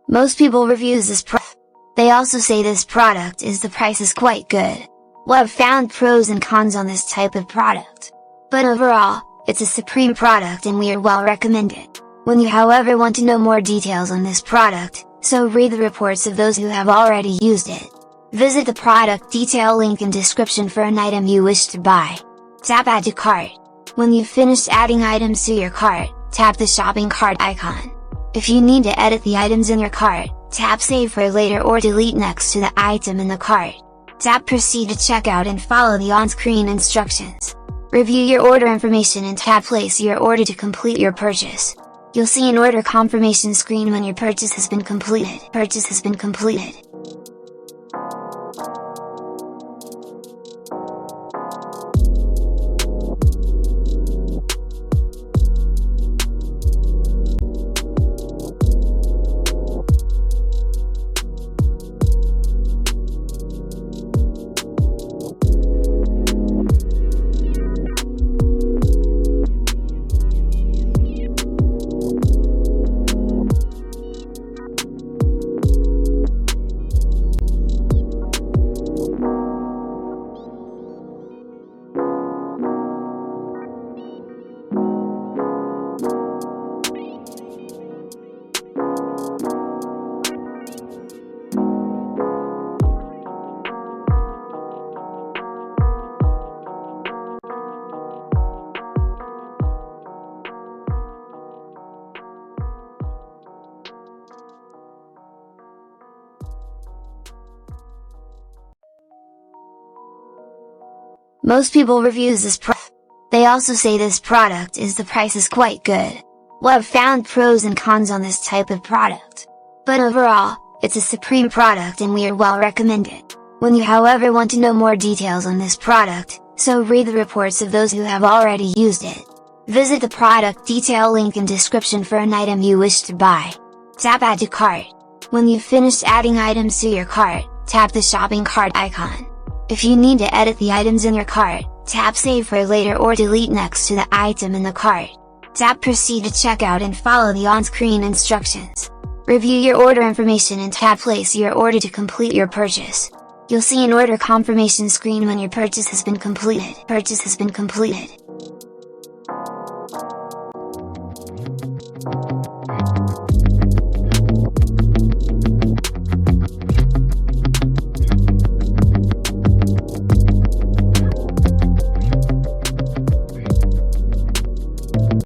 Most people reviews this product. They also say this product is the price is quite good. Well, I've found pros and cons on this type of product. But overall, it's a supreme product and we are well recommended. When you however want to know more details on this product, so read the reports of those who have already used it. Visit the product detail link in description for an item you wish to buy. Tap Add to Cart. When you've finished adding items to your cart, tap the shopping cart icon. If you need to edit the items in your cart, tap Save for later or delete next to the item in the cart. Tap Proceed to checkout and follow the on-screen instructions. Review your order information and tap Place your order to complete your purchase. You'll see an order confirmation screen when your purchase has been completed. Most people reviews this product. They also say this product is the price is quite good. Well, I've found pros and cons on this type of product. But overall, it's a supreme product and we are well recommended. When you however want to know more details on this product, so read the reports of those who have already used it. Visit the product detail link in description for an item you wish to buy. Tap Add to Cart. When you've finished adding items to your cart, tap the shopping cart icon. If you need to edit the items in your cart, tap Save for later or delete next to the item in the cart. Tap Proceed to checkout and follow the on-screen instructions. Review your order information and tap Place your order to complete your purchase. You'll see an order confirmation screen when your purchase has been completed.